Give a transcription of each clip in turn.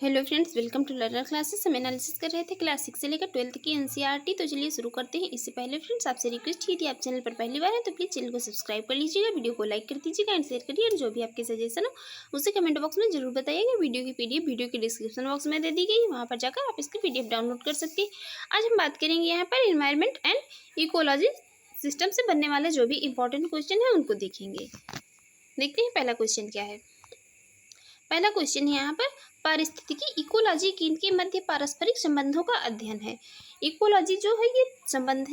Hello friends, welcome to learner classes. हम analysis कर रहे थे क्लास 6 से लेकर 12th की एनसीईआरटी। तो चलिए शुरू करते हैं। इससे पहले फ्रेंड्स आपसे रिक्वेस्ट की थी, आप चैनल पर पहली बार हैं तो प्लीज़ चैनल को सब्सक्राइब कर लीजिएगा, वीडियो को लाइक कर दीजिएगा एंड शेयर करिए। और जो भी आपके सजेशन हो उसे कमेंट बॉक्स में जरूर बताइएगा। वीडियो की पीडीएफ वीडियो के डिस्क्रिप्शन बॉक्स में दे दी गई, वहाँ पर जाकर आप इसकी पीडीएफ डाउनलोड कर सकते हैं। आज हम बात करेंगे यहाँ पर एनवायरमेंट एंड इकोलॉजी सिस्टम से बनने वाले जो भी इंपॉर्टेंट क्वेश्चन है उनको देखेंगे। देखते हैं पहला क्वेश्चन क्या है। पहला क्वेश्चन है यहाँ पर, पारिस्थितिकी इकोलॉजी के मध्य पारस्परिक संबंधों का अध्ययन है। इकोलॉजी जो है ये संबंध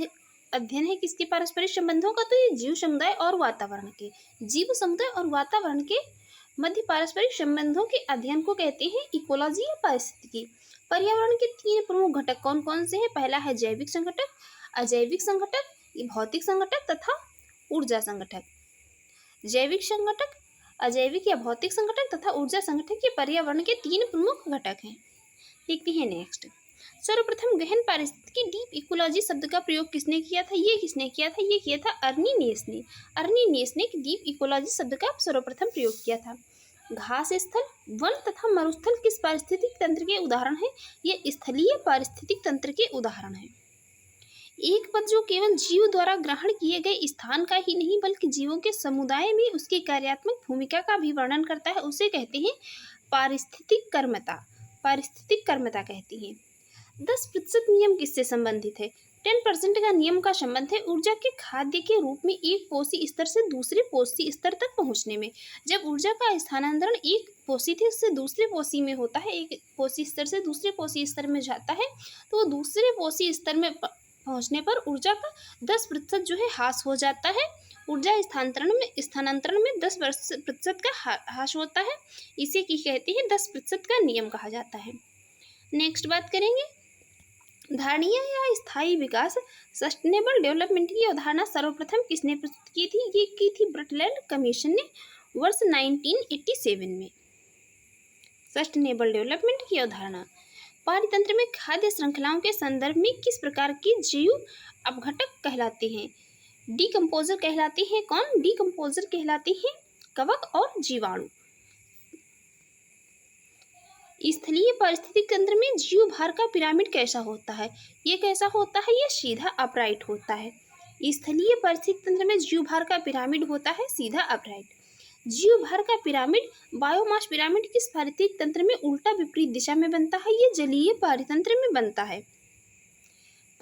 अध्ययन है किसके पारस्परिक संबंधों का, तो ये जीव समुदाय और वातावरण के, जीव समुदाय और वातावरण के मध्य पारस्परिक संबंधों के अध्ययन को कहते हैं इकोलॉजी या पारिस्थितिकी। पर्यावरण के तीन प्रमुख घटक कौन कौन से हैं? पहला है जैविक संघटक, अजैविक संघटक, भौतिक संघटक तथा ऊर्जा संघटक। जैविक संघटक, अजैविक या भौतिक संघटक तथा ऊर्जा संघटक ये पर्यावरण के तीन प्रमुख घटक हैं। देखते हैं नेक्स्ट। सर्वप्रथम गहन पारिस्थितिकी डीप इकोलॉजी शब्द का प्रयोग किसने किया था? ये किसने किया था? ये किया था अर्नी नेस ने। अर्नी नेस ने डीप इकोलॉजी शब्द का सर्वप्रथम प्रयोग किया था। घास स्थल, वन तथा मरुस्थल किस पारिस्थितिक तंत्र के उदाहरण हैं? ये स्थलीय पारिस्थितिक तंत्र के उदाहरण हैं। एक पद जो केवल जीव द्वारा ग्रहण किए गए स्थान का ही नहीं बल्कि जीवों के समुदाय में उसकी कार्यात्मक भूमिका का भी वर्णन करता है, उसे कहते हैं पारिस्थितिक कर्मता। पारिस्थितिक कर्मता कहती हैं। 10% नियम किससे संबंधित है? 10% का नियम का संबंध है ऊर्जा के खाद्य के रूप में एक पोषी स्तर से दूसरे पोषी स्तर तक पहुंचने में। जब ऊर्जा का स्थानांतरण एक पोषी से दूसरे पोषी में होता है, एक पोषी स्तर से दूसरे पोषी स्तर में जाता है, तो वो दूसरे पोषी स्तर में पहुंचने पर ऊर्जा का 10% जो है ह्रास हो जाता है। ऊर्जा स्थानांतरण में 10% का ह्रास होता है। इसे की कहते हैं 10% का नियम कहा जाता है। नेक्स्ट बात करेंगे, धारणीय या स्थायी विकास, सस्टेनेबल डेवलपमेंट की अवधारणा सर्वप्रथम किसने प्रस्तुत की थी? ये की थी ब्रटलैंड कमीशन ने वर्ष 1987 में। सस्टेनेबल डेवलपमेंट की अवधारणा पारितंत्र में खाद्य श्रृंखलाओं के संदर्भ में किस प्रकार के जीव अपघटक कहलाते हैं? डीकम्पोजर कहलाते हैं। कौन? डीकम्पोजर कहलाते हैं कवक और जीवाणु। स्थलीय पारिस्थितिक तंत्र में जीव भार का पिरामिड कैसा होता है? ये कैसा होता है? ये सीधा अपराइट होता है। स्थलीय पारिस्थितिक तंत्र में जीव भार का पिरामिड होता है सीधा अपराइट। जीव भार का पिरामिड, बायोमास पिरामिड किस पारिस्थितिक तंत्र में उल्टा विपरीत दिशा में बनता है? ये जलीय पारितंत्र में बनता है।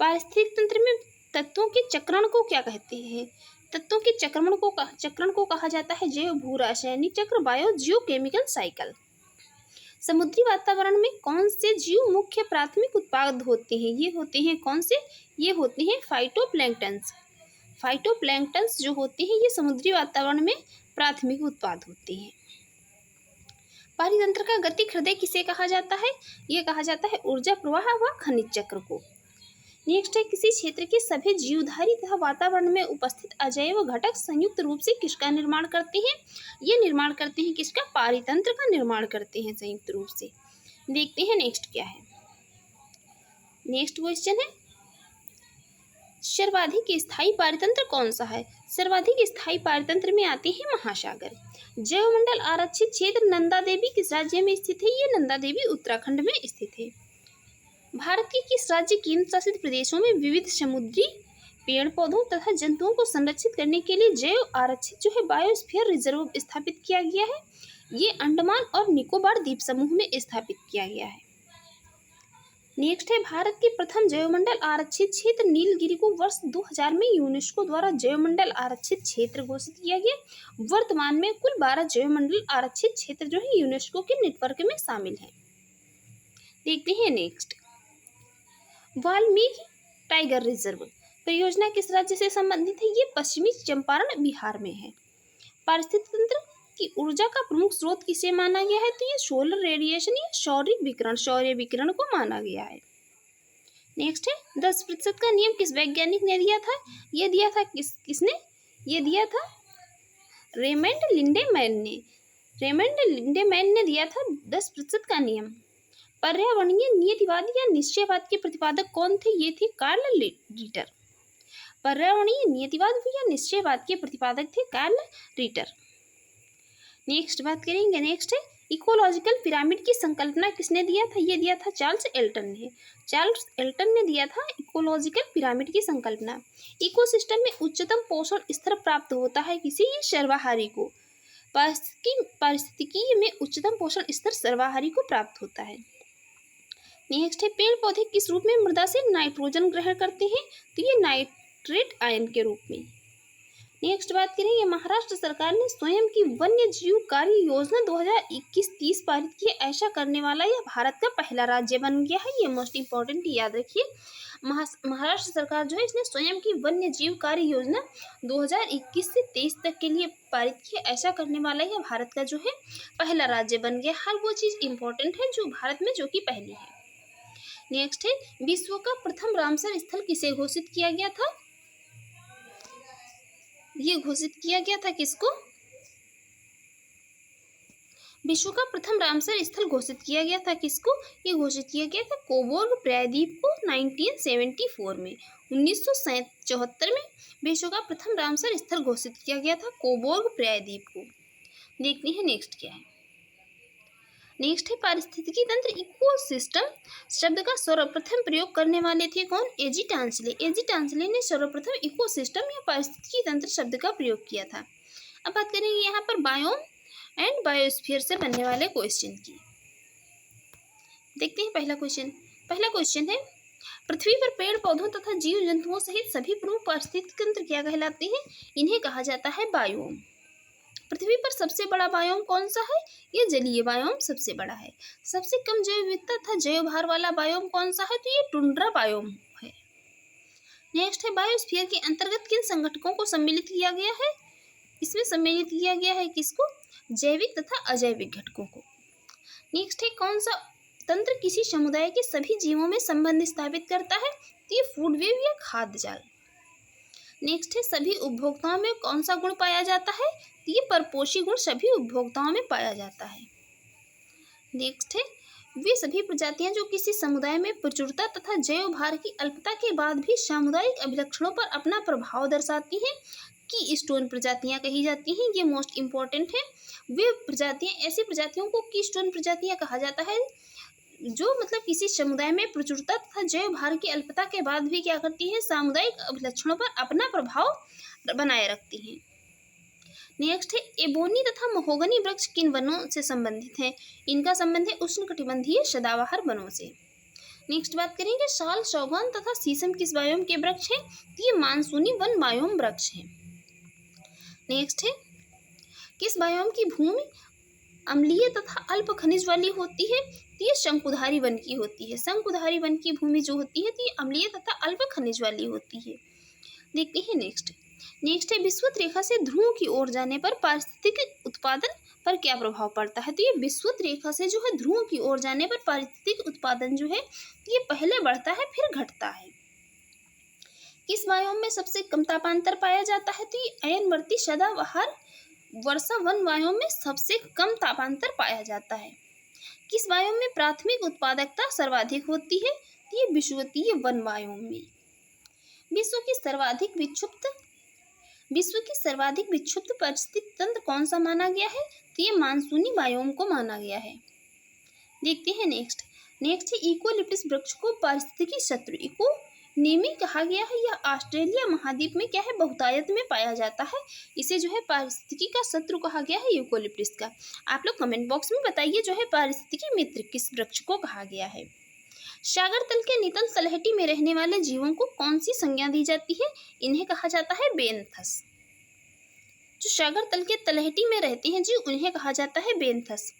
पारिस्थितिक तंत्र में तत्वों के चक्रण को क्या कहते हैं? तत्वों के चक्रण को कहा जाता है जैव भू रासायनिक चक्र, बायो जियोकेमिकल साइकिल। समुद्री वातावरण में कौन से जीव मुख्य प्राथमिक उत्पाद होते हैं? ये होते हैं कौन से? ये होते हैं फाइटोप्लैंक्टन्स। फाइटोप्लैंक्टन्स जो होते हैं ये समुद्री वातावरण में प्राथमिक उत्पाद होते हैं। पारितंत्र का गतिक हृदय किसे कहा जाता है? ये कहा जाता है ऊर्जा प्रवाह व खनिज चक्र को। नेक्स्ट है, किसी क्षेत्र के सभी जीवधारी तथा वातावरण में उपस्थित अजैव घटक संयुक्त रूप से किसका निर्माण करते हैं? ये निर्माण करते हैं किसका? पारितंत्र का निर्माण करते हैं संयुक्त रूप से। देखते हैं नेक्स्ट क्या है। नेक्स्ट क्वेश्चन है, सर्वाधिक स्थायी पारितंत्र कौन सा है? सर्वाधिक स्थायी पारितंत्र में आते हैं महासागर। जैवमंडल आरक्षित क्षेत्र नंदा देवी किस राज्य में स्थित है? ये नंदा देवी उत्तराखंड में स्थित है। भारत के किस राज्य केंद्र शासित प्रदेशों में विविध समुद्री पेड़ पौधों तथा जंतुओं को संरक्षित करने के लिए जैव आरक्षित जो है बायोस्फीयर रिजर्व स्थापित किया गया है? ये अंडमान और निकोबार द्वीप समूह में स्थापित किया गया है। नेक्स्ट है, भारत के प्रथम जैवमंडल आरक्षित क्षेत्र नीलगिरी को वर्ष 2000 में यूनेस्को द्वारा जैवमंडल आरक्षित क्षेत्र घोषित किया गया। वर्तमान में कुल 12 जैवमंडल आरक्षित क्षेत्र जो है यूनेस्को के नेटवर्क में शामिल है। देखते हैं नेक्स्ट, वाल्मीकि टाइगर रिजर्व परियोजना किस राज्य से संबंधित है? ये पश्चिमी चंपारण बिहार में है। पारिस्थितिक तंत्र की ऊर्जा का प्रमुख स्रोत किसे माना गया है? तो ये सोलर रेडिएशन या सौर्य विकिरण को माना गया है। नेक्स्ट है, 10% का नियम किस वैज्ञानिक ने दिया था? ये दिया था किसने? ये दिया था रेमंड लिंडेमैन ने। रेमंड लिंडेमैन ने दिया था 10% का नियम। पर्यावरणीय नियतिवाद या निश्चयवाद के प्रतिपादक कौन थे? ये थे कार्ल रीटर। पर्यावरणीय नियतिवाद या निश्चयवाद के प्रतिपादक थे कार्ल रीटर। नेक्स्ट बात करेंगे, नेक्स्ट है इकोलॉजिकल पिरामिड की संकल्पना किसने दिया था? ये दिया था चार्ल्स एल्टन ने। चार्ल्स एल्टन ने दिया था इकोलॉजिकल पिरामिड की संकल्पना। इकोसिस्टम में उच्चतम पोषण स्तर प्राप्त होता है किसी सर्वाहारी को। पारिस्थितिकी में उच्चतम पोषण स्तर सर्वाहारी को प्राप्त होता है। नेक्स्ट है, पेड़ पौधे किस रूप में मृदा से नाइट्रोजन ग्रहण करते हैं? तो ये नाइट्रेट आयन के रूप में। नेक्स्ट बात करेंगे, महाराष्ट्र सरकार ने स्वयं की वन्य जीव कार्य योजना 2021-30 पारित की है। ऐसा करने वाला यह भारत का पहला राज्य बन गया है। ये मोस्ट इंपॉर्टेंट याद रखिए। महाराष्ट्र सरकार जो है इसने स्वयं की वन्य जीव कार्य योजना 2021 से 23 तक के लिए पारित की है। ऐसा करने वाला यह भारत का जो है पहला राज्य बन गया। हर वो चीज़ इंपॉर्टेंट है जो भारत में जो कि पहली है। नेक्स्ट है, विश्व का प्रथम रामसर स्थल किसे घोषित किया गया था? ये घोषित किया गया था किसको? विश्व का प्रथम रामसर स्थल घोषित किया गया था किसको? ये घोषित किया गया था कोबोर्ग प्रायद्वीप को 1974 में। 1974 में विश्व का प्रथम रामसर स्थल घोषित किया गया था कोबोर्ग प्रायद्वीप को। देखते हैं नेक्स्ट क्या है। नेक्स्ट है, पारिस्थितिकी तंत्र इकोसिस्टम शब्द का सर्वप्रथम प्रयोग करने वाले थे कौन? एजी टांसले। एजी टांसले ने सर्वप्रथम इकोसिस्टम या पारिस्थितिकी तंत्र शब्द का प्रयोग किया था। अब बात करेंगे यहाँ पर बायोम एंड बायोस्फीयर से बनने वाले क्वेश्चन की। देखते हैं पहला क्वेश्चन है, पृथ्वी पर पेड़ पौधों तथा जीव जंतुओं सहित सभी प्रमुख पारिस्थितिक तंत्र क्या कहलाते हैं? इन्हें कहा जाता है बायोम। पृथ्वी पर सबसे बड़ा बायोम कौन सा है? ये जलीय बायोम सबसे बड़ा है। सबसे कम जैव विविधता तथा जैव भार वाला बायोम कौन सा है? तो ये टुंड्रा बायोम है। नेक्स्ट है, बायोस्फीयर के अंतर्गत किन संगठकों को सम्मिलित किया गया है? इसमें सम्मिलित किया गया है किसको? जैविक तथा अजैविक घटकों को। नेक्स्ट है, कौन सा तंत्र किसी समुदाय के सभी जीवों में संबंध स्थापित करता है? तो ये फूड वेव या खाद्य जाल। नेक्स्ट है, सभी उपभोक्ताओं में कौन सा गुण पाया जाता है? तो ये परपोषी गुण सभी उपभोक्ताओं में पाया जाता है। नेक्स्ट है, वे सभी प्रजातियां जो किसी समुदाय में प्रचुरता तथा जैव भार की अल्पता के बाद भी सामुदायिक अभिलक्षणों पर अपना प्रभाव दर्शाती हैं की स्टोन प्रजातियां कही जाती हैं। ये मोस्ट इंपॉर्टेंट है। वे प्रजातियां, ऐसी प्रजातियों को की स्टोन प्रजातियां कहा जाता है जो मतलब किसी समुदाय में प्रचुरता तथा जैव भार की अल्पता के बाद भी क्या करती है? सामुदायिक अभिलक्षणों पर अपना प्रभाव बनाए रखती हैं। नेक्स्ट है, एबोनी तथा महोगनी वृक्ष किन वनों से संबंधित हैं? इनका संबंध है उष्णकटिबंधीय सदाबहार वनों से। नेक्स्ट बात करेंगे, साल, सागौन तथा शीशम किस बायोम के वृक्ष हैं? ये मानसूनी वन बायोम वृक्ष हैं। नेक्स्ट है, किस बायोम की भूमि अम्लीय तथा अल्प खनिज वाली होती है? तो ये शंकुधारी वन की होती है। शंकुधारी वन की भूमि जो होती है तो ये अम्लीय तथा अल्प खनिज वाली होती है। देखते हैं नेक्स्ट है, विषुवत रेखा से ध्रुव की ओर जाने पर पारिस्थितिक उत्पादन पर क्या प्रभाव पड़ता है? तो ये विषुवत रेखा से जो है ध्रुव की ओर जाने पर पारिस्थितिक उत्पादन जो है ये पहले बढ़ता है फिर घटता है। किस बायोम में सबसे कम तापांतर पाया जाता है? तो ये अयनवर्ती सदाबहार वर्षा वन बायोम में सबसे कम तापांतर पाया जाता है। किस बायोम में प्राथमिक उत्पादकता सर्वाधिक होती है? ये विषुवतीय वन बायोम में। विश्व की सर्वाधिक विक्षुब्ध पारिस्थितिक तंत्र कौन सा माना गया है? तो ये मानसूनी बायोम को माना गया है। देखते हैं नेक्स्ट है, यूकेलिप्टस वृक्ष को पारिस्थितिकी शत्रु इकोनिमी कहा गया है। यह ऑस्ट्रेलिया महाद्वीप में क्या है? बहुतायत में पाया जाता है। इसे जो है पारिस्थितिकी का शत्रु कहा गया है यूकेलिप्टस का। आप लोग कमेंट बॉक्स में बताइए जो है पारिस्थितिकी मित्र किस वृक्ष को कहा गया है। सागर तल के नितल तलहटी में रहने वाले जीवों को कौन सी संज्ञा दी जाती है? इन्हें कहा जाता है बेनथस। जो सागर तल के तलहटी में रहते हैं जी उन्हें कहा जाता है बेनथस।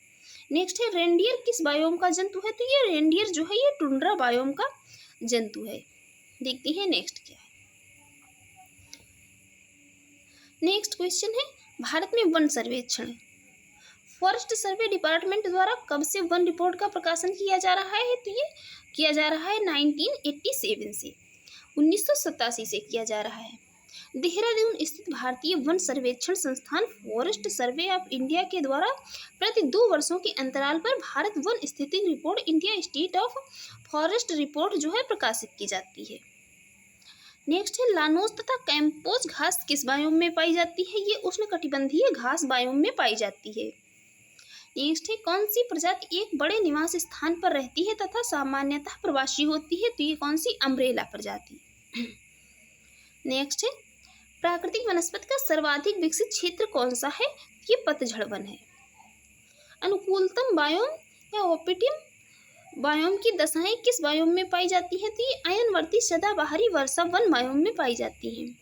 नेक्स्ट है, रेंडियर किस बायोम का जंतु है? तो ये रेंडियर जो है ये टुंड्रा बायोम का जंतु है। देखते हैं नेक्स्ट क्या है। नेक्स्ट क्वेश्चन है, भारत में वन सर्वेक्षण फॉरेस्ट सर्वे डिपार्टमेंट द्वारा कब से वन रिपोर्ट का प्रकाशन किया जा रहा है? तो ये किया जा रहा है 1987 से 1987 से किया जा रहा है। देहरादून स्थित भारतीय वन सर्वेक्षण संस्थान फॉरेस्ट सर्वे ऑफ इंडिया के द्वारा प्रति 2 वर्षों के अंतराल पर भारत वन स्थिति report India state of forest report जो है प्रकाशित की जाती है। नेक्स्ट है, लानोस तथा कैम्पोज घास किस बायोम में पाई जाती है? ये उष्णकटिबंधीय घास बायोम में पाई जाती है। नेक्स्ट है कौन सी प्रजाति एक बड़े निवास स्थान पर रहती है तथा सामान्यतः प्रवासी होती है, तो ये कौन सी अम्ब्रेला प्रजाति। नेक्स्ट है प्राकृतिक वनस्पति का सर्वाधिक विकसित क्षेत्र कौन सा है, ये पतझड़ वन है। अनुकूलतम बायोम या ओपिटियम बायोम की दशाएं किस बायोम में पाई जाती हैं, तो ये अयनवर्ती सदाबहारी वर्षा वन बायोम में पाई जाती हैं।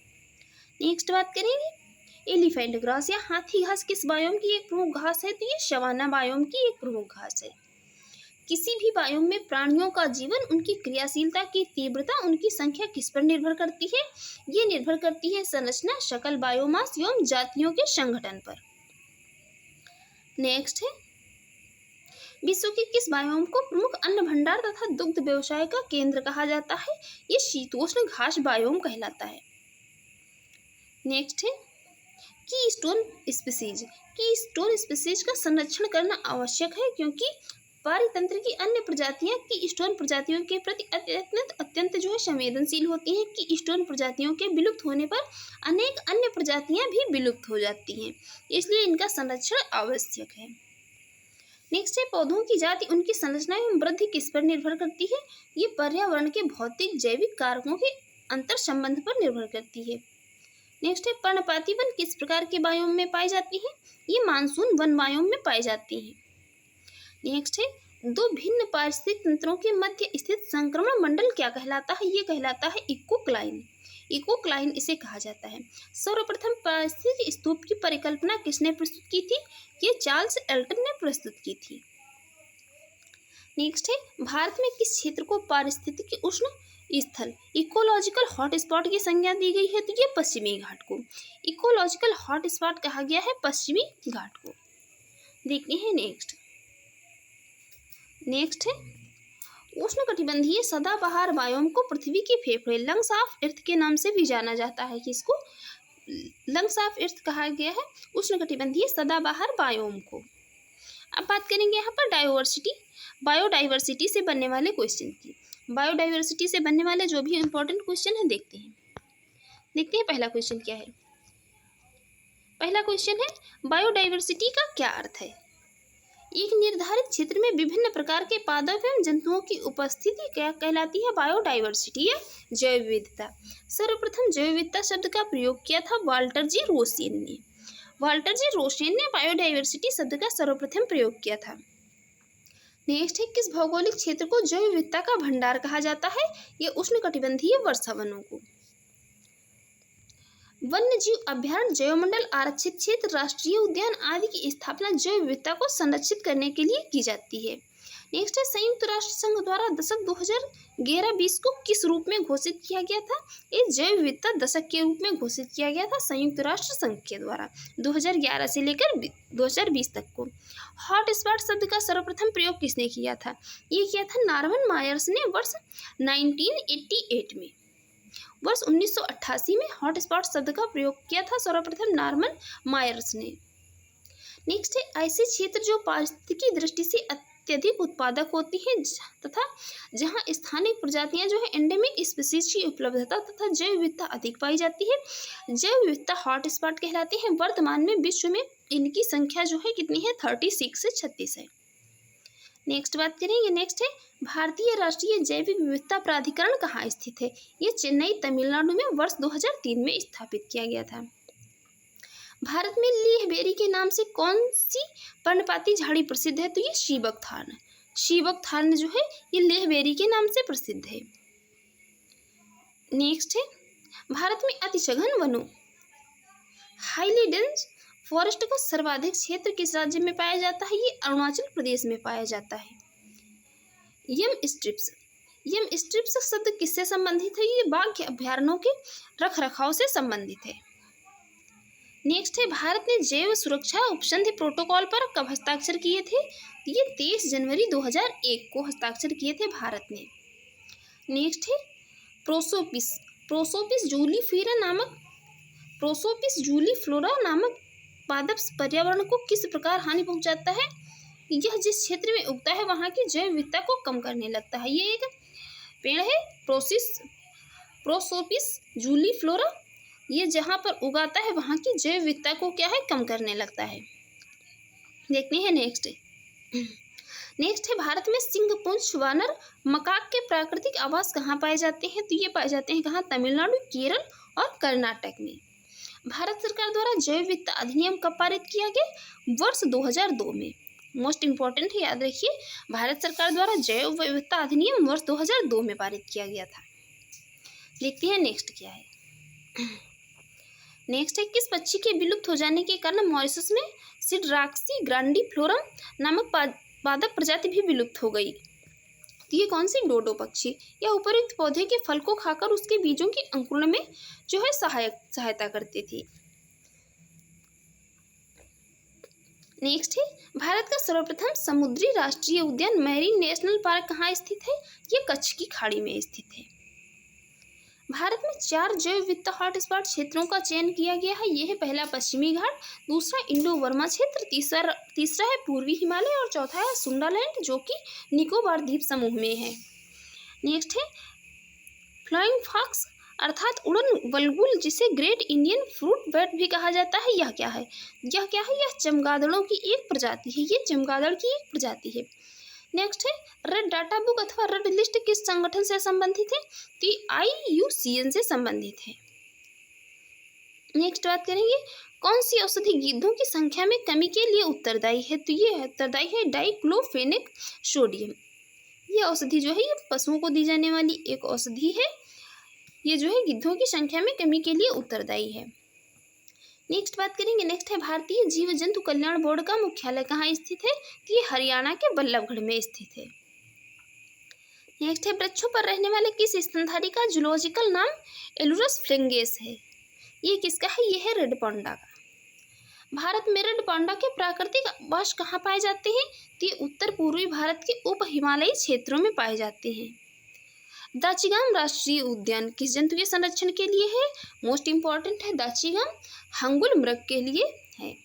नेक्स्ट बात करेंगे एलिफेंट ग्रास या हाथी घास किस बायोम की एक प्रमुख घास है, तो ये सवाना बायोम की एक प्रमुख घास है। किसी भी बायोम में प्राणियों का जीवन, उनकी क्रियाशीलता की तीव्रता, उनकी संख्या किस पर निर्भर करती है, ये निर्भर करती है संरचना, शकल, बायोमास एवं जातियों के संगठन पर। नेक्स्ट है विश्व के किस बायोम को प्रमुख अन्न भंडार तथा दुग्ध व्यवसाय का केंद्र कहा जाता है, ये शीतोष्ण घास बायोम कहलाता है। नेक्स्ट है की स्टोन स्पीसीज का संरक्षण करना आवश्यक है क्योंकि पारितंत्र की अन्य प्रजातियां की स्टोन प्रजातियों के प्रति अत्यंत जो है संवेदनशील होती हैं। की स्टोन प्रजातियों के विलुप्त होने पर अनेक अन्य प्रजातियां भी विलुप्त हो जाती हैं, इसलिए इनका संरक्षण आवश्यक है। नेक्स्ट है पौधों की जाति, उनकी संरचना एवं वृद्धि किस पर निर्भर करती है, ये पर्यावरण के भौतिक जैविक कारकों के अंतर संबंध पर निर्भर करती है। नेक्स्ट है पर्णपाती वन किस प्रकार के बायोम में पाई जाती है, ये मानसून वन बायोम में पाई जाती हैं। नेक्स्ट है दो भिन्न पारिस्थितिक तंत्रों के मध्य स्थित संक्रमण मंडल क्या कहलाता है, ये कहलाता है इकोक्लाइन। इकोक्लाइन इसे कहा जाता है। सर्वप्रथम पारिस्थितिक स्तूप की परिकल्पना किसने प्रस्तुत की थी, ये चार्ल्स एल्टन ने प्रस्तुत की थी। नेक्स्ट है भारत में किस क्षेत्र को पारिस्थितिक उष्ण स्थल इकोलॉजिकल हॉटस्पॉट की संज्ञा दी गई है, तो ये पश्चिमी घाट को इकोलॉजिकल हॉटस्पॉट कहा गया है, पश्चिमी घाट को। देखते हैं नेक्स्ट है उष्णकटिबंधीय सदाबहार बायोम को पृथ्वी के फेफड़े लंग्स ऑफ अर्थ के नाम से भी जाना जाता है, किसको लंग्स ऑफ अर्थ कहा गया है उष्णकटिबंधीय सदाबहार बायोम को। अब बात करेंगे यहाँ पर बायोडाइवर्सिटी से बनने वाले क्वेश्चन की। बायोडाइवर्सिटी से बनने वाले जो भी इंपॉर्टेंट क्वेश्चन है देखते हैं पहला क्वेश्चन क्या है। पहला क्वेश्चन है बायोडाइवर्सिटी का क्या अर्थ है। एक निर्धारित क्षेत्र में विभिन्न प्रकार के पादप एवं जंतुओं की उपस्थिति क्या कहलाती है, बायोडाइवर्सिटी या जैव विविधता। सर्वप्रथम जैव विविधता शब्द का प्रयोग किया था वाल्टर जी रोसेन ने बायोडाइवर्सिटी शब्द का सर्वप्रथम प्रयोग किया था। नेक्स्ट है किस भौगोलिक क्षेत्र को जैव विविधता का भंडार कहा जाता है, ये उष्णकटिबंधीय वर्षा वनों को। वन्य जीव अभ्यारण्य, जैवमंडल, आरक्षित क्षेत्र, राष्ट्रीय उद्यान आदि की स्थापना जैव विविधता को संरक्षित करने के लिए की जाती है। नेक्स्ट है संयुक्त राष्ट्र संघ द्वारा दशक 2011-20 को किस रूप में घोषित किया गया था, इस जैव विविधता दशक के रूप में घोषित किया गया था संयुक्त राष्ट्र संघ के द्वारा 2011 से लेकर 2020 तक को। हॉटस्पॉट शब्द का सर्वप्रथम प्रयोग किसने किया था, ये किया था नॉर्मन मायर्स ने वर्ष 1988 में। वर्ष 1988 में हॉटस्पॉट शब्द का प्रयोग किया था सर्वप्रथम नॉर्मन मायर्स ने। नेक्स्ट है ऐसे क्षेत्र जो पारिस्थितिकी दृष्टि से अत्यधिक उत्पादक होती हैं तथा जहां स्थानीय प्रजातियां जो है एंडेमिक स्पीसीज की उपलब्धता तथा जैव विविधता अधिक पाई जाती है, जैव विविधता हॉटस्पॉट कहलाती है। वर्तमान में विश्व में इनकी संख्या जो है कितनी है, 36 से 36 है। नेक्स्ट बात करेंगे, नेक्स्ट है भारतीय राष्ट्रीय जैविक विविधता प्राधिकरण कहाँ स्थित है, ये चेन्नई तमिलनाडु में वर्ष 2003 में स्थापित किया गया था। भारत में लीहबेरी के नाम से कौन सी पर्णपाती झाड़ी प्रसिद्ध है, तो ये शीबक थार्न जो है ये लीहबेरी के नाम से प्रसिद्ध है। नेक्स्ट है भारत में अति सघन वनों हाईली डेंस फॉरेस्ट का सर्वाधिक क्षेत्र किस राज्य में पाया जाता है, ये अरुणाचल प्रदेश में पाया जाता है। यम स्ट्रिप्स शब्द किससे संबंधित है, ये बाघ अभ्यारण्यों के रखरखाव से संबंधित है। नेक्स्ट है भारत ने जैव सुरक्षा उपसंधि प्रोटोकॉल पर कब हस्ताक्षर किए थे, ये 23 जनवरी 2001 को हस्ताक्षर किए थे भारत ने। नेक्स्ट है प्रोसोपिस जूलीफ्लोरा नामक पादप पर्यावरण को किस प्रकार हानि पहुंचाता है, यह जिस क्षेत्र में उगता है वहां की जैव विविधता को कम करने लगता है। ये एक पेड़ है प्रोसोपिस जूलीफ्लोरा, ये जहाँ पर उगाता है वहाँ की जैव विविधता को क्या है, कम करने लगता है। देखते हैं नेक्स्ट है भारत में सिंह, पूंछ, वानर, मकाक के प्राकृतिक आवास कहाँ पाए जाते हैं? तो ये पाए जाते हैं कहाँ? तमिलनाडु, केरल और कर्नाटक में। भारत सरकार द्वारा जैव विविधता अधिनियम कब पारित किया गया? वर्ष 2002 में। मोस्ट इंपॉर्टेंट है, याद रखिए, भारत सरकार द्वारा जैव विविधता अधिनियम वर्ष 2002 में पारित किया गया था। देखते हैं नेक्स्ट क्या है। नेक्स्ट है किस पक्षी के विलुप्त हो जाने के कारण मॉरिशस में सिडराक्सी ग्रांडिफ्लोरम नामक पादप प्रजाति भी विलुप्त हो गई? तो ये कौन सी? डोडो पक्षी। यह उपयुक्त पौधे के फल को खाकर उसके बीजों के अंकुरण में जो है सहायता करती थी। नेक्स्ट है भारत का सर्वप्रथम समुद्री राष्ट्रीय उद्यान मैरीन नेशनल पार्क कहाँ स्थित है? ये कच्छ की खाड़ी में स्थित है। भारत में 4 जैव विविधता हॉटस्पॉट क्षेत्रों का चयन किया गया है। यह है पहला पश्चिमी घाट, दूसरा इंडो बर्मा क्षेत्र, तीसरा है पूर्वी हिमालय और चौथा है सुंडालैंड जो कि निकोबार द्वीप समूह में है। नेक्स्ट है फ्लाइंग फॉक्स अर्थात उड़न बलगुल जिसे ग्रेट इंडियन फ्रूट बैट भी कहा जाता है। यह क्या है? यह चमगादड़ों की एक प्रजाति है। ये चमगादड़ की एक प्रजाति है। नेक्स्ट है रेड डाटा बुक अथवा रेड लिस्ट किस संगठन से संबंधित है? तो IUCN से संबंधित है। नेक्स्ट बात करेंगे कौन सी औषधि गिद्धों की संख्या में कमी के लिए उत्तरदायी है? तो ये उत्तरदायी है डाइक्लोफेनेक सोडियम। ये औषधि जो है ये पशुओं को दी जाने वाली एक औषधि है। ये जो है गिद्धों की संख्या में कमी के लिए उत्तरदायी है। नेक्स्ट बात करेंगे, नेक्स्ट है भारतीय जीव जंतु कल्याण बोर्ड का मुख्यालय कहाँ स्थित है? तो ये हरियाणा के बल्लभगढ़ में स्थित है। नेक्स्ट है वृक्षों पर रहने वाले किस स्तनधारी का जूलॉजिकल नाम एलुरस फ्लेंगेस है? ये किसका है? ये है रेड पांडा का। भारत में रेड पांडा के प्राकृतिक आवास कहाँ पाए जाते हैं? तो ये उत्तर पूर्वी भारत के उप हिमालयी क्षेत्रों में पाए जाते हैं। दाचिगाम राष्ट्रीय उद्यान किस जंतु के संरक्षण के लिए है? मोस्ट इंपॉर्टेंट है दाचिगाम हंगुल मृग के लिए है।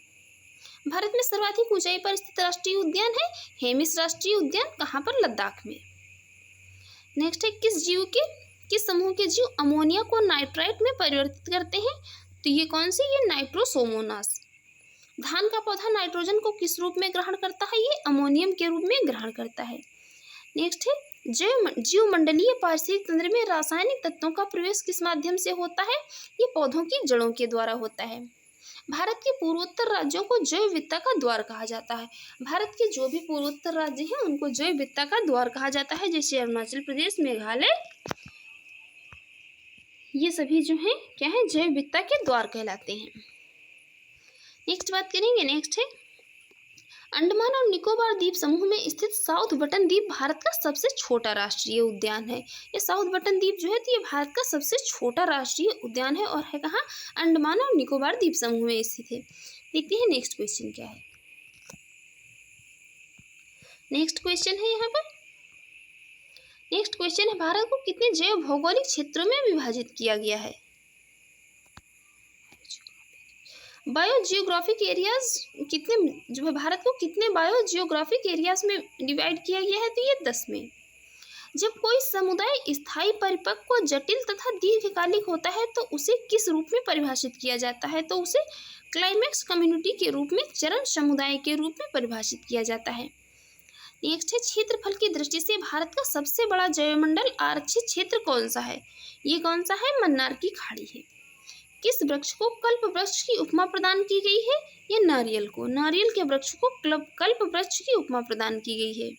भारत में सर्वाधिक ऊंचाई पर स्थित राष्ट्रीय उद्यान है हेमिस राष्ट्रीय उद्यान, कहाँ पर? लद्दाख में। नेक्स्ट है किस समूह के जीव अमोनिया को नाइट्राइट में परिवर्तित करते हैं? तो ये कौन सी? ये नाइट्रोसोमोनास। धान का पौधा नाइट्रोजन को किस रूप में ग्रहण करता है? ये अमोनियम के रूप में ग्रहण करता है। नेक्स्ट है जीवमंडलीय पारिस्थितिक तंत्र में रासायनिक तत्वों का प्रवेश किस माध्यम से होता है? ये पौधों की जड़ों के द्वारा होता है। भारत के पूर्वोत्तर राज्यों को जैव विविधता का द्वार कहा जाता है। भारत के जो भी पूर्वोत्तर राज्य हैं उनको जैव विविधता का द्वार कहा जाता है, जैसे अरुणाचल प्रदेश, मेघालय, ये सभी जो हैं क्या है? जैव विविधता के द्वार कहलाते हैं। नेक्स्ट बात करेंगे, नेक्स्ट है अंडमान और निकोबार द्वीप समूह में स्थित साउथ बटन द्वीप भारत का सबसे छोटा राष्ट्रीय उद्यान है। ये साउथ बटन द्वीप जो है तो ये भारत का सबसे छोटा राष्ट्रीय उद्यान है और है कहाँ? अंडमान और निकोबार द्वीप समूह में स्थित है। देखते हैं नेक्स्ट क्वेश्चन क्या है। नेक्स्ट क्वेश्चन है यहाँ पर, नेक्स्ट क्वेश्चन है भारत को कितने जैव भौगोलिक क्षेत्रों में विभाजित किया गया है? बायो जियोग्राफिक एरियाज कितने जो है भारत को कितने बायो जियोग्राफिक एरियाज में डिवाइड किया गया है? तो ये 10 में। जब कोई समुदाय स्थायी, परिपक्व, जटिल तथा दीर्घकालिक होता है तो उसे किस रूप में परिभाषित किया जाता है? तो उसे क्लाइमेक्स कम्युनिटी के रूप में, चरण समुदाय के रूप में परिभाषित किया जाता है। नेक्स्ट है क्षेत्रफल की दृष्टि से भारत का सबसे बड़ा जैवमंडल आरक्षित क्षेत्र कौन सा है? ये कौन सा है? मन्नार की खाड़ी है। किस वृक्ष को कल्प वृक्ष की उपमा प्रदान की गई है? ये नारियल को, नारियल के वृक्ष को कल्प वृक्ष की उपमा प्रदान की गई है।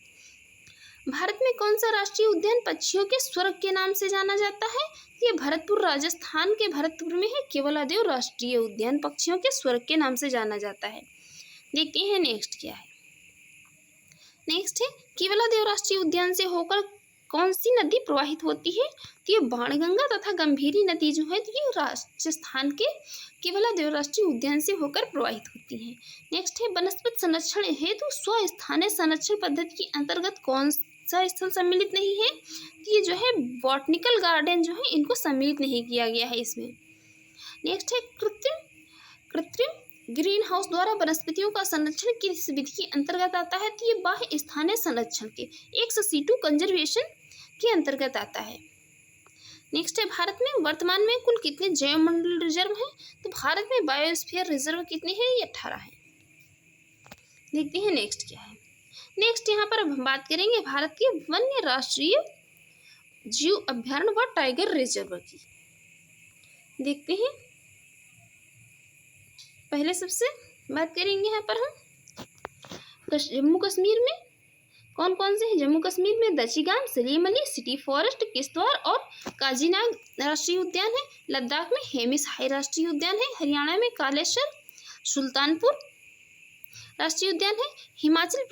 भारत में कौन सा राष्ट्रीय उद्यान पक्षियों के स्वर्ग के नाम से जाना जाता है? ये भरतपुर, राजस्थान के भरतपुर में है केवलादेव राष्ट्रीय उद्यान, पक्षियों के स्वर्ग के नाम से जाना जाता है। देखते हैं नेक्स्ट क्या है। नेक्स्ट है केवलादेव राष्ट्रीय उद्यान से होकर कौन सी नदी प्रवाहित होती है? तो ये बाणगंगा तथा गंभीरी नदी जो है तो ये राजस्थान के केवलादेव राष्ट्रीय उद्यान से होकर प्रवाहित होती है। नेक्स्ट है वनस्पति संरक्षण हेतु स्वस्थानीय संरक्षण पद्धति के अंतर्गत कौन सा स्थल सम्मिलित नहीं है? तो ये जो है बॉटनिकल गार्डन जो है इनको सम्मिलित नहीं किया गया है इसमें। नेक्स्ट है कृत्रिम ग्रीन हाउस द्वारा वनस्पतियों का संरक्षण किस विधि के अंतर्गत आता है? तो ये बाह्य स्थानीय संरक्षण के ex-situ कंजर्वेशन के अंतर्गत आता है। नेक्स्ट है भारत में वर्तमान में कुल कितने जैवमंडल रिजर्व हैं? तो भारत में बायोस्फीयर रिजर्व कितने हैं? ये 18 हैं। देखते हैं नेक्स्ट क्या है। नेक्स्ट यहाँ पर अब हम बात करेंगे भारत के वन्य राष्ट्रीय जीव अभ्यारण्य व टाइगर रिजर्व की। देखते हैं, पहले सबसे बात करेंगे यहाँ पर हम जम्मू कश्मीर में कौन कौन से हैं। जम्मू कश्मीर में दचिगाम, सलीम अली, सिटी फॉरेस्ट, किश्तवाड़ और काजीनाग राष्ट्रीय उद्यान है। लद्दाख में हेमिस हाई राष्ट्रीय उद्यान है। हरियाणा में कालेश्वर सुल्तानपुर राष्ट्रीय उद्यान है। हिमाचल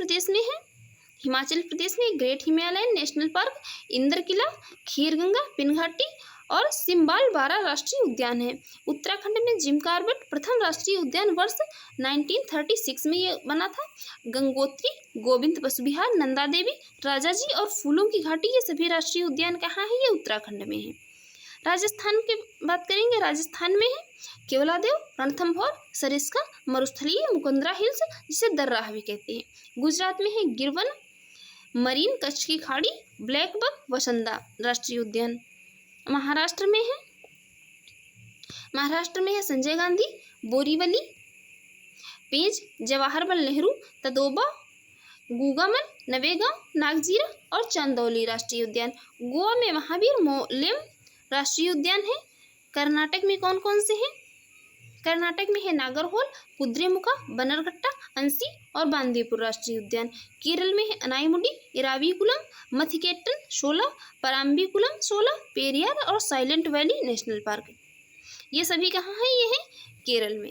प्रदेश में great Himalayan national park, Inder Kila, Kheerganga, Pinghati और सिम्बाल बारा राष्ट्रीय उद्यान है। उत्तराखंड में जिम कॉर्बेट प्रथम राष्ट्रीय उद्यान वर्ष 1936 में ये बना था। गंगोत्री, गोविंद पशु विहार, नंदा देवी, राजाजी और फूलों की घाटी, ये सभी राष्ट्रीय उद्यान कहाँ है, ये उत्तराखंड में है। राजस्थान की बात करेंगे, राजस्थान में है केवलादेव, रणथंभौर, सरिस्का, मरुस्थलीय, मुकुंदरा हिल्स जिसे दर्राह भी कहते हैं। गुजरात में है गिरवन, मरीन, कच्छ की खाड़ी, ब्लैक बक, वसंदा राष्ट्रीय उद्यान। महाराष्ट्र में है संजय गांधी, बोरीवली, पेंच, जवाहरलाल नेहरू, तदोबा, गुगामल, नवेगांव, नागजीरा और चांदौली राष्ट्रीय उद्यान। गोवा में महावीर मोलेम राष्ट्रीय उद्यान है। कर्नाटक में कौन कौन से हैं। कर्नाटक में है नागरहोल, कुद्रेमुखा, बन्नरघट्टा, अंसी और बांदीपुर राष्ट्रीय उद्यान। केरल में है अनाईमुडी, इराविकुलम, मथिकेट्टन 16, पराम्बिकुलम 16, पेरियार और साइलेंट वैली नेशनल पार्क। ये सभी कहाँ हैं, ये है केरल में।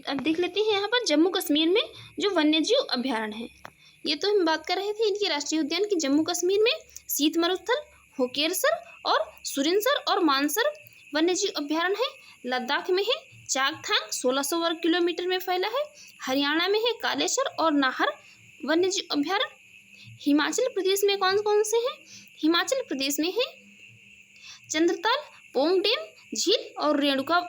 अब देख लेते हैं यहाँ पर जम्मू कश्मीर में जो वन्यजीव अभ्यारण्य है। ये तो हम बात कर रहे थे इनके राष्ट्रीय उद्यान की। जम्मू कश्मीर में शीत मरुस्थल, होकेरसर और सुरिनसर और मानसर वन्यजीव अभ्यारण्य है। लद्दाख में है चांगथांग 1600 वर्ग किलोमीटर में फैला है। हरियाणा में है कालेश्वर और नाहर वन्यजीव अभ्यारण्य। हिमाचल प्रदेश में कौन कौन से हैं। हिमाचल प्रदेश में है चंद्रताल, पोंग डैम झील और रेणुका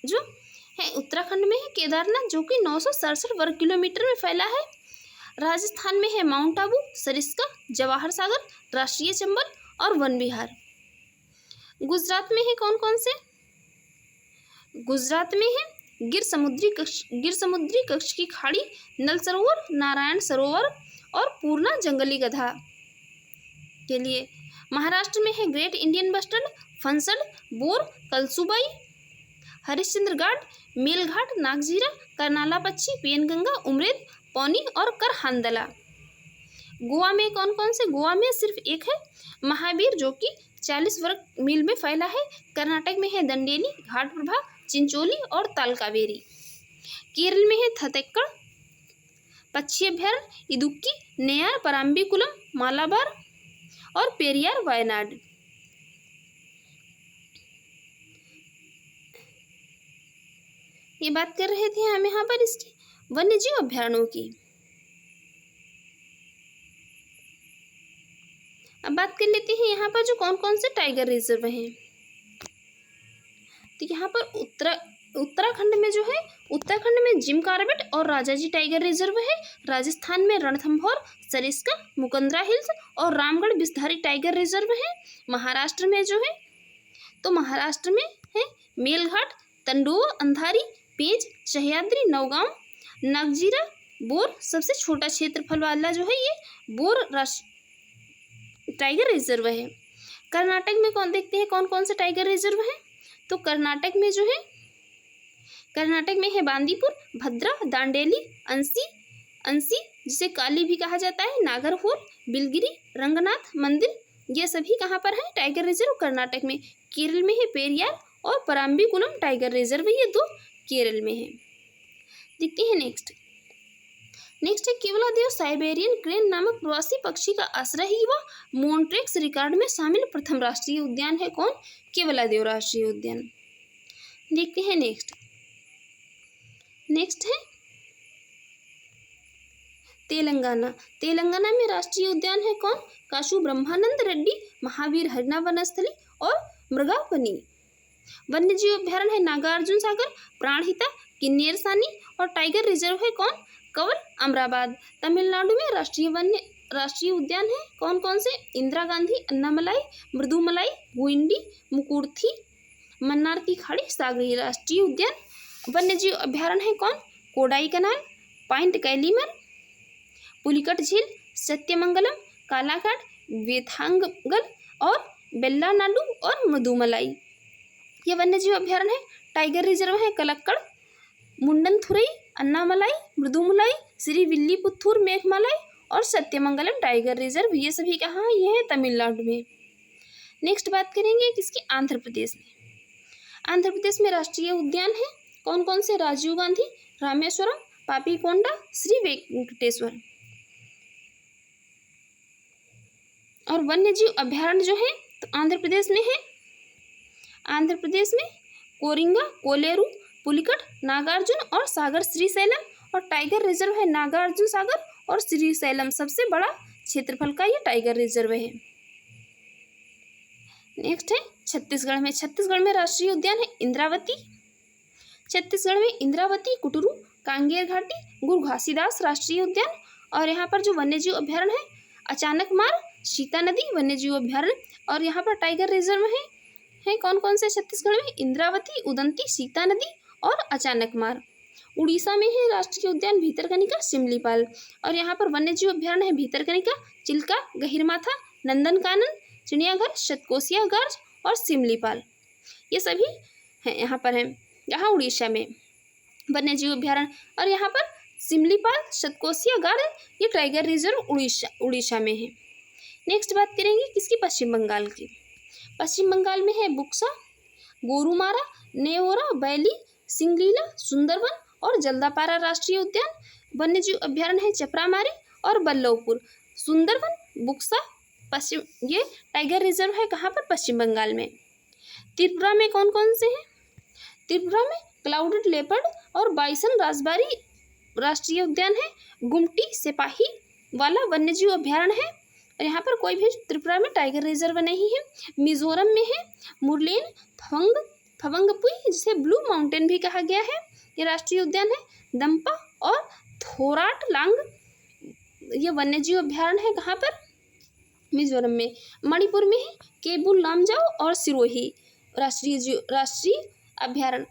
जो है। उत्तराखंड में है केदारनाथ जो कि 967 वर्ग किलोमीटर में फैला है। राजस्थान में है माउंट आबू, सरिस्का, जवाहर सागर, राष्ट्रीय चंबल और वन विहार। गुजरात में है कौन कौन से। गुजरात में है गिर समुद्री कक्ष की खाड़ी, नल सरोवर, नारायण सरोवर और पूर्णा जंगली गधा के लिए। महाराष्ट्र में है great Indian bustard, Phansad, Bor, Kalsubai, Harishchandra Ghat, Melghat, Nagzira, Karnala पक्षी, पेनगंगा, उमरेद, पौनी और करहांदला। गोवा में कौन कौन से। गोवा में सिर्फ एक है महावीर जो कि 40 वर्ग मील में फैला है। कर्नाटक में है दंडेली, घाट प्रभा, चिंचोली और तालकावेरी। केरल में है थतेक्कड़ पक्षी अभ्यारण्य, इदुक्की, नेयार, पराम्बिकुलम, मालाबार और पेरियार वायनाड। ये बात कर रहे थे हम यहाँ पर इसकी वन्यजीव अभ्यारण्यों की। अब बात कर लेते हैं यहाँ पर जो कौन कौन से टाइगर रिजर्व हैं। तो यहाँ पर उत्तराखंड में जो है, उत्तराखंड में जिम कॉर्बेट और राजाजी टाइगर रिजर्व है। राजस्थान में रणथंभौर, सरिस्का, मुकुंदरा हिल्स और रामगढ़ बिस्धारी टाइगर रिजर्व है। महाराष्ट्र में जो है, तो महाराष्ट्र में है मेलघाट, तंडोआ, अंधारी, पेंच, सह्याद्री, नौगांव, नागजीरा, बोर सबसे छोटा क्षेत्रफल वाला जो है ये बोर टाइगर रिजर्व है। कर्नाटक में कौन देखते हैं कौन कौन से टाइगर रिजर्व है। तो कर्नाटक में जो है, कर्नाटक में है बांदीपुर, भद्रा, दांडेली, अंसी जिसे काली भी कहा जाता है, नागरहोल, बिलगिरी, रंगनाथ मंदिर, ये सभी कहाँ पर है टाइगर रिजर्व कर्नाटक में। केरल में है पेरियार और पराम्बिकुलम टाइगर रिजर्व, ये दो केरल में है। देखते हैं नेक्स्ट है केवलादेव साइबेरियन क्रेन नामक प्रवासी पक्षी का आश्रय व मोन्ट्रेक्स रिकॉर्ड में शामिल प्रथम राष्ट्रीय उद्यान है कौन। केवलादेव राष्ट्रीय उद्यान। देखते हैं नेक्स्ट है तेलंगाना में राष्ट्रीय उद्यान है कौन। काशू ब्रह्मानंद रेड्डी, महावीर हरिना वनस्थली और मृगावनी। वन्यजीव अभ्यारण्य है नागार्जुन सागर, प्राणहिता, किन्नेरसानी और टाइगर रिजर्व है कौन। कंवर, अमराबाद। तमिलनाडु में राष्ट्रीय वन्य राष्ट्रीय उद्यान है कौन कौन से? इंदिरा गांधी, अन्नामलाई, मृदुमलाई, भुइंडी, मुकुर्थी, मन्नार की खाड़ी, सागरी। राष्ट्रीय उद्यान वन्यजीव अभ्यारण्य है कौन? कोडाई कनाल, पॉइंट कैलीमर, पुलिकट झील, सत्यमंगलम, कालाघाट, वेथांगल और बेल्लानाडु और मृदुमलाई। ये वन्यजीव अभ्यारण्य है। टाइगर रिजर्व है कलक्कड़, मुंडनथुरई, अन्नामलाई, मृदुमलाई, श्री विल्लीपुत्तूर मेघमलाई और सत्यमंगलम टाइगर रिजर्व। ये सभी कहाँ है? ये है तमिलनाडु में। नेक्स्ट बात करेंगे किसकी? आंध्र प्रदेश में। आंध्र प्रदेश में राष्ट्रीय उद्यान है कौन कौन से? राजीव गांधी, रामेश्वरम, पापीकोंडा, श्री वेंकटेश्वर। और वन्यजीव अभ्यारण्य जो है तो आंध्र प्रदेश में है, आंध्र प्रदेश में कोरिंगा, कोलेरू, पुलिकट, नागार्जुन और सागर श्रीशैलम। और टाइगर रिजर्व है नागार्जुन सागर और श्रीशैलम। सबसे बड़ा क्षेत्रफल का ये टाइगर रिजर्व है। नेक्स्ट है छत्तीसगढ़ में। छत्तीसगढ़ में राष्ट्रीय उद्यान है इंद्रावती। छत्तीसगढ़ में इंद्रावती, कुटरू, कांगेर घाटी, गुरु घासीदास राष्ट्रीय उद्यान। और यहाँ पर जो वन्यजीव अभ्यारण्य है अचानक मार, सीता नदी वन्यजीव अभ्यारण्य। और यहाँ पर टाइगर रिजर्व है कौन कौन से? छत्तीसगढ़ में इंद्रावती, उदंती, सीता नदी और अचानक मार। उड़ीसा में है राष्ट्रीय उद्यान भितरकनिका, सिमलीपाल। और यहाँ पर वन्यजीव अभ्यारण्य है भितरकनिका, चिल्का, गहिरमाथा, नंदनकानन, चिड़ियाघर, शतकोशिया गार्ज और सिमलीपाल। ये सभी हैं यहाँ पर हैं, यहाँ उड़ीसा में वन्यजीव अभ्यारण्य। और यहाँ पर सिमलीपाल, शतकोशिया गार्ड ये टाइगर रिजर्व उड़ीसा में है। नेक्स्ट बात करेंगे किसकी? पश्चिम बंगाल की। पश्चिम बंगाल में है बुक्सा, गोरुमारा, नेओरा, बैली, सिंगलीला, सुंदरवन और जल्दापारा राष्ट्रीय उद्यान। वन्यजीव अभ्यारण्य है चपरामारी और बल्लभपुर। सुंदरवन, बुक्सा, पश्चिम ये टाइगर रिजर्व है कहाँ पर? पश्चिम बंगाल में। त्रिपुरा में कौन कौन से हैं? त्रिपुरा में क्लाउडेड लेपर्ड और बाइसन राजबारी राष्ट्रीय उद्यान है। गुमटी, सिपाही वाला वन्यजीव अभ्यारण्य है। और यहाँ पर कोई भी त्रिपुरा में टाइगर रिजर्व नहीं है। मिजोरम में है मुरलेन, थवंगपुई जिसे ब्लू माउंटेन भी कहा गया है, ये राष्ट्रीय उद्यान है। दम्पा और थोराट लांग ये वन्यजीव अभ्यारण्य है कहाँ पर? मिजोरम में। मणिपुर में है केबुल लामजाओ और सिरोही राष्ट्रीय अभ्यारण्य।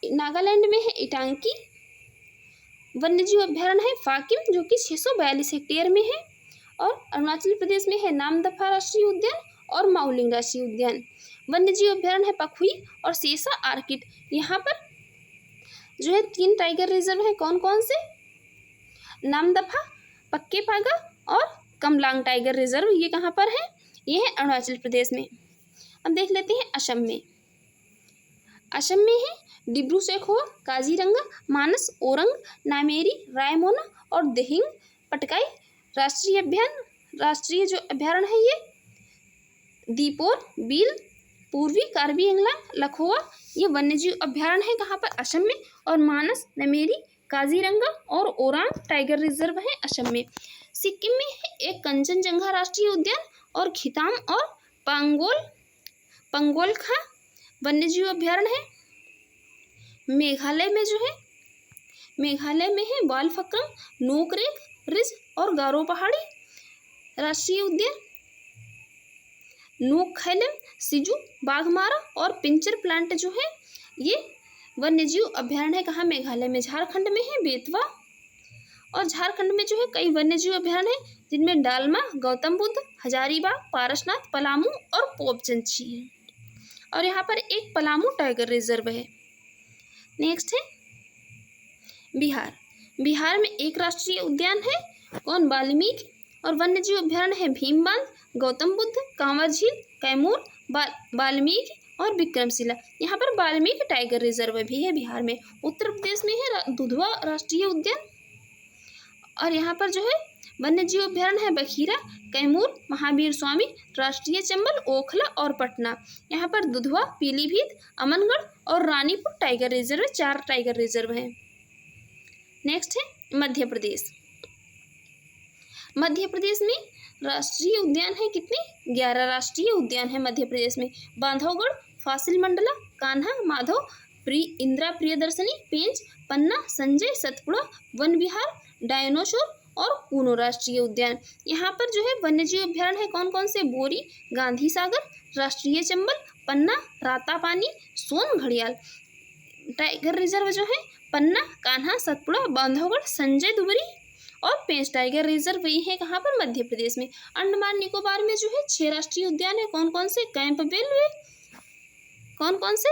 नागालैंड में है इटांकी वन्यजीव अभ्यारण्य है। फाकिम जो कि 642 हेक्टेयर में है। और अरुणाचल प्रदेश में है नामदफा राष्ट्रीय उद्यान और माउलिंग राष्ट्रीय उद्यान। वन्यजीव अभ्यारण्य है पखुई और शेषा आर्किड। यहाँ पर जो है 3 टाइगर रिजर्व है कौन कौन से? नामदफा, पक्के पागा और कमलांग टाइगर रिजर्व। ये कहाँ पर है? ये है अरुणाचल प्रदेश में। अब देख लेते हैं असम में। असम में है डिब्रू सैखोवा, काजीरंगा, मानस, ओरंग, नामेरी, रायमोना और देहिंग पटकाई राष्ट्रीय जो अभ्यारण्य है ये दीपोर, बील, पूर्वी कार्बी अंगलांग, लखोवा ये वन्यजीव अभ्यारण्य है कहाँ पर? असम में। और मानस, नमेरी, काजीरंगा और ओरांग टाइगर रिजर्व है असम में। सिक्किम में है एक कंचनजंगा राष्ट्रीय उद्यान और खिताम और पंगोलखा वन्यजीव अभ्यारण्य है। मेघालय में है बालफक्रम, नोकरेक रिज और गारो पहाड़ी राष्ट्रीय उद्यान। नोकखैलम, सिजू, बाघमारा और पिंचर प्लांट जो है ये वन्यजीव अभ्यारण्य है कहाँ? मेघालय में। झारखंड में है बेतवा। और झारखंड में जो है कई वन्यजीव अभ्यारण्य है जिनमें डालमा, गौतम बुद्ध, हजारीबाग, पारसनाथ, पलामू और पोपचंची है। और यहाँ पर एक पलामू टाइगर रिजर्व है। नेक्स्ट है बिहार। बिहार में एक राष्ट्रीय उद्यान है कौन? वाल्मीकि। और वन्यजीव अभ्यारण्य है भीमबांध, गौतम बुद्ध, कांवर झील, कैमूर, वाल्मीकि और विक्रमशिला। यहाँ पर वाल्मीकि टाइगर रिजर्व भी है बिहार में। उत्तर प्रदेश में है दुधवा राष्ट्रीय उद्यान। और यहाँ पर जो है वन्यजीव अभ्यारण्य है बखीरा, कैमूर, महावीर स्वामी, राष्ट्रीय चंबल, ओखला और पटना। यहाँ पर दुधवा, पीलीभीत, अमनगढ़ और Ranipur tiger reserve 4 tiger reserve हैं। नेक्स्ट है मध्य प्रदेश। मध्य प्रदेश में राष्ट्रीय उद्यान है कितने? 11 राष्ट्रीय उद्यान है मध्य प्रदेश में। बांधवगढ़, फासिल मंडला, कान्हा, माधव, इंदिरा प्रियदर्शनी, पेंच, पन्ना, संजय, सतपुड़ा, वन विहार, डायनोसोर और कूनो राष्ट्रीय उद्यान। यहाँ पर जो है वन्यजीव अभ्यारण्य है कौन कौन से? बोरी, गांधी सागर, राष्ट्रीय चंबल, पन्ना, रातापानी, सोन घड़ियाल। टाइगर रिजर्व जो है पन्ना, कान्हा, सतपुड़ा, बांधवगढ़, संजय दुबरी और पेंच टाइगर रिजर्व ये है कहाँ पर? मध्य प्रदेश में। अंडमान निकोबार में जो है 6 राष्ट्रीय उद्यान है कौन कौन से? कैंपबेल वे, कौन कौन से?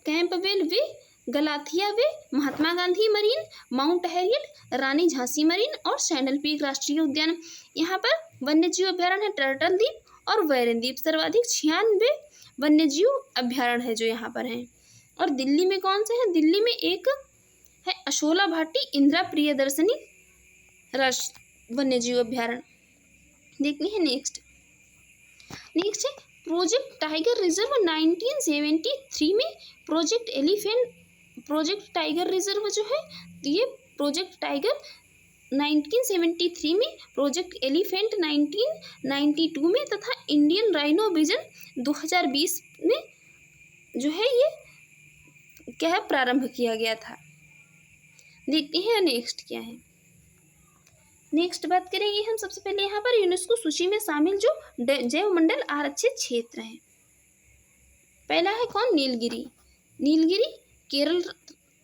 कैंपबेल वे, गलाथिया वे, Mahatma Gandhi marine, mount Harriet, रानी झांसी मरीन और सैंडल पीक राष्ट्रीय उद्यान। यहाँ पर वन्यजीव अभ्यारण्य है टर्टल द्वीप और वैरन द्वीप। सर्वाधिक 96 वन्यजीव अभ्यारण्य है जो यहाँ पर हैं। और दिल्ली में कौन से हैं? दिल्ली में एक है अशोला भाटी इंदिरा प्रियदर्शनी राष्ट्रीय वन्यजीव अभ्यारण्य। देखते हैं नेक्स्ट है प्रोजेक्ट टाइगर रिजर्व 1973 में। प्रोजेक्ट टाइगर रिजर्व जो है ये प्रोजेक्ट टाइगर 1973 में, प्रोजेक्ट एलिफेंट 1992 में तथा इंडियन राइनो विजन 2020 में जो है ये क्या है? प्रारंभ किया गया था। देखते हैं नेक्स्ट क्या है। नेक्स्ट बात करेंगे हम सबसे पहले यहाँ पर यूनेस्को सूची में शामिल जो जैव मंडल आरक्षित क्षेत्र हैं। पहला है कौन? नीलगिरी। नीलगिरी केरल,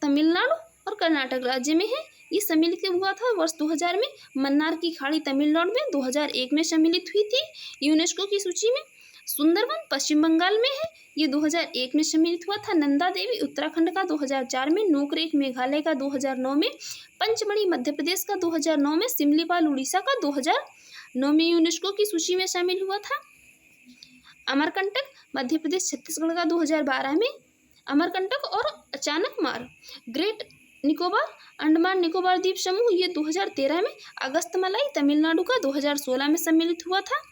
तमिलनाडु और कर्नाटक राज्य में है। ये सम्मिलित हुआ था वर्ष 2000 में। मन्नार की खाड़ी तमिलनाडु में 2001 में सम्मिलित हुई थी यूनेस्को की सूची में। सुंदरवन पश्चिम बंगाल में है, ये 2001 में सम्मिलित हुआ था। नंदा देवी उत्तराखंड का 2004 में, नोकरेक मेघालय का 2009 में, पंचमढ़ी मध्य प्रदेश का 2009 में, सिमलीपाल उड़ीसा का 2009 में यूनेस्को की सूची में शामिल हुआ था। अमरकंटक मध्य प्रदेश छत्तीसगढ़ का 2012 में, अमरकंटक और अचानक मार ग्रेट निकोबार अंडमान निकोबार द्वीप समूह ये 2013 में, अगस्तमलाई तमिलनाडु का 2016 में सम्मिलित हुआ था।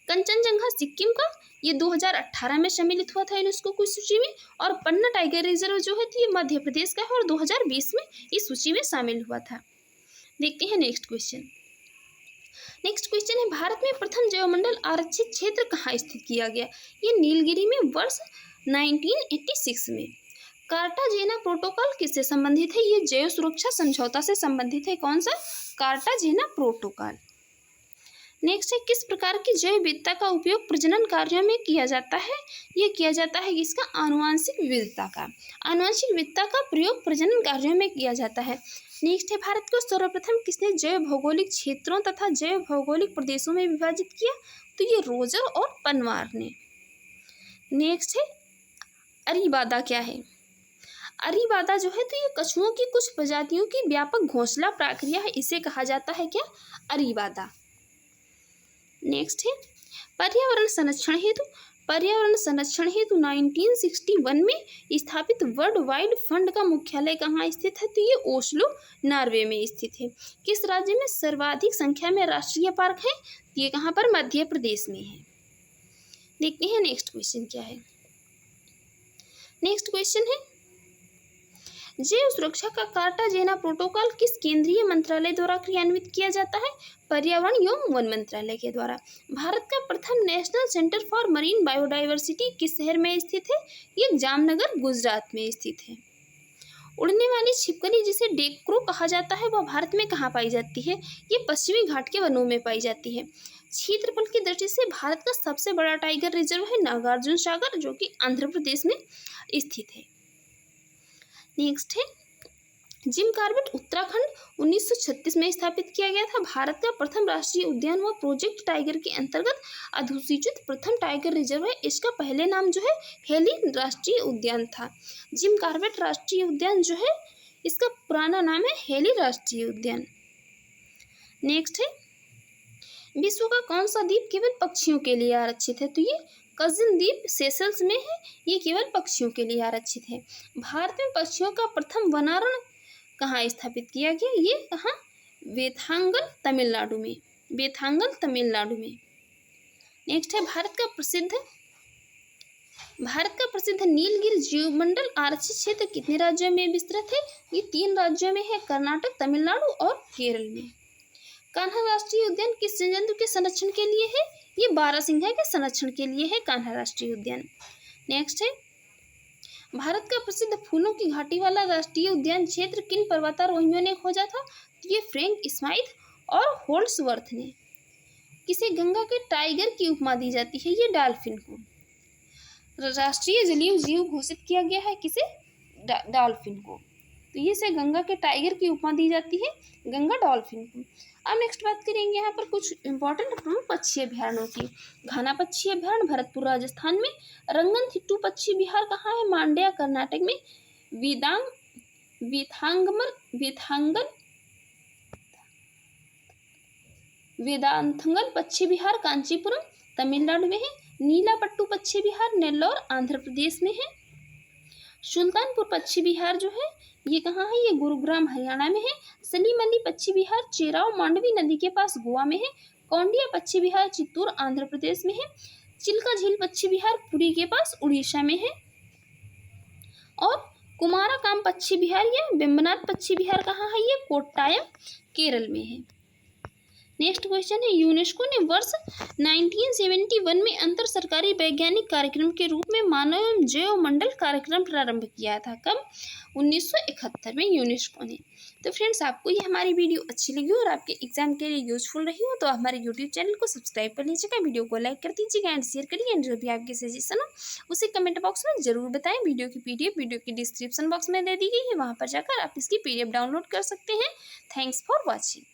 कंचनजंगा सिक्किम का ये 2018 में सम्मिलित हुआ था यूनेस्को की सूची में। और पन्ना टाइगर रिजर्व जो है थी मध्य प्रदेश का है और 2020 में इस सूची में शामिल हुआ था। देखते हैं नेक्स्ट क्वेश्चन है भारत में प्रथम जैवमंडल आरक्षित क्षेत्र कहाँ स्थित किया गया? ये नीलगिरी में वर्ष 1986 में। कार्टाजेना प्रोटोकॉल किससे संबंधित है? ये जैव सुरक्षा समझौता से संबंधित है। कौन सा? Cartagena protocol. नेक्स्ट है किस प्रकार की जैव विविधता का उपयोग प्रजनन कार्यों में किया जाता है? ये किया जाता है इसका आनुवांशिक विविधता का। आनुवांशिक विविधता का प्रयोग प्रजनन कार्यों में किया जाता है। नेक्स्ट है भारत को सर्वप्रथम किसने जैव भौगोलिक क्षेत्रों तथा जैव भौगोलिक प्रदेशों में विभाजित किया? तो ये रोजर और पनवार ने। नेक्स्ट है अरीबादा क्या है? अरीबादा जो है तो ये कछुओं की कुछ प्रजातियों की व्यापक घोंसला प्रक्रिया है, इसे कहा जाता है क्या? अरीबादा। नेक्स्ट है पर्यावरण संरक्षण हेतु 1961 में स्थापित वर्ल्ड वाइड फंड का मुख्यालय कहाँ स्थित है? तो ये ओस्लो नॉर्वे में स्थित है। किस राज्य में सर्वाधिक संख्या में राष्ट्रीय पार्क है? ये कहाँ पर? मध्य प्रदेश में है। देखते हैं नेक्स्ट क्वेश्चन क्या है। नेक्स्ट क्वेश्चन है जैव सुरक्षा का कार्टाजेना प्रोटोकॉल किस केंद्रीय मंत्रालय द्वारा क्रियान्वित किया जाता है? पर्यावरण एवं वन मंत्रालय के द्वारा। भारत का प्रथम national centre for marine biodiversity किस शहर में स्थित है? ये जामनगर गुजरात में स्थित है। उड़ने वाली छिपकली जिसे डेक्रो कहा जाता है वह भारत में कहाँ पाई जाती है? ये पश्चिमी घाट के वनों में पाई जाती है। क्षेत्रफल की दृष्टि से भारत का सबसे बड़ा टाइगर रिजर्व है नागार्जुन सागर जो कि आंध्र प्रदेश में स्थित है। नेक्स्ट है जिम कॉर्बेट उत्तराखंड 1936 में स्थापित किया गया था। भारत का प्रथम राष्ट्रीय उद्यान व प्रोजेक्ट टाइगर के अंतर्गत अधिसूचित प्रथम टाइगर रिजर्व है। इसका पहले नाम जो है हेली राष्ट्रीय उद्यान था। जिम कॉर्बेट राष्ट्रीय उद्यान जो है इसका पुराना नाम है हेली राष्ट्रीय उद्यान। नेक्स्ट है विश्व का कौन सा द्वीप केवल पक्षियों के लिए आरक्षित है? तो ये कजिन द्वीप सेशल्स में है, ये केवल पक्षियों के लिए आरक्षित है। भारत में पक्षियों का प्रथम वनारण कहाँ स्थापित किया गया? ये कहाँ? वेथांगल तमिलनाडु में। नेक्स्ट है भारत का प्रसिद्ध नीलगिरी जीवमंडल आरक्षित क्षेत्र कितने राज्यों में विस्तृत है? ये 3 राज्यों में है, कर्नाटक, तमिलनाडु और केरल में। कान्हा राष्ट्रीय उद्यान किस जंतु के संरक्षण के लिए है? ये बारहसिंघा के संरक्षण के लिए है कान्हा राष्ट्रीय उद्यान। नेक्स्ट है भारत का प्रसिद्ध फूलों की घाटी वाला राष्ट्रीय उद्यान क्षेत्र किन पर्वतारोहियों ने खोजा था? तो ये फ्रैंक स्माइथ और होल्ड्सवर्थ ने। किसे गंगा के टाइगर की उपमा दी जाती है? ये डॉल्फिन को। राष्ट्रीय जलीय जीव घोषित किया गया है किसे? डॉल्फिन को। तो ये से गंगा के टाइगर की उपमा दी जाती है गंगा डॉल्फिन को। अब नेक्स्ट बात करेंगे यहाँ पर कुछ इंपॉर्टेंट प्रमुख पक्षी अभ्यारण्यों की। घाना पक्षी अभ्यारण्य भरतपुर राजस्थान में। रंगनथिट्टू पक्षी विहार कहाँ है? मांड्या कर्नाटक में। वेदांथंगल पक्षी विहार कांचीपुरम तमिलनाडु में है। नीलापट्टू पक्षी विहार नेल्लौर आंध्र प्रदेश में है। सुल्तानपुर पक्षी विहार जो है ये कहाँ है? ये गुरुग्राम हरियाणा में है। सलीमली पक्षी विहार चेराव मांडवी नदी के पास गोवा में है। कौंडिया पक्षी विहार चित्तूर आंध्र प्रदेश में है। चिल्का झील पक्षी विहार पुरी के पास उड़ीसा में है। और कुमारकाम पक्षी विहार या बेम्बनाथ पक्षी विहार कहाँ है? ये कोट्टायम केरल में है। नेक्स्ट क्वेश्चन है, यूनेस्को ने वर्ष 1971 में अंतर सरकारी वैज्ञानिक कार्यक्रम के रूप में मानव एवं जैव मंडल कार्यक्रम प्रारंभ किया था। कब? 1971 में यूनेस्को ने। तो फ्रेंड्स, आपको ये हमारी वीडियो अच्छी लगी और आपके एग्जाम के लिए यूजफुल रही हो तो हमारे यूट्यूब चैनल को सब्सक्राइब कर लीजिएगा, वीडियो को लाइक कर दीजिएगा एंड शेयर करिए। एंड जो भी आपके सजेशन हो उसे कमेंट बॉक्स में जरूर बताएं। वीडियो की PDF वीडियो की डिस्क्रिप्शन बॉक्स में दे दी गई है, वहाँ पर जाकर आप इसकी PDF डाउनलोड कर सकते हैं। Thanks for watching.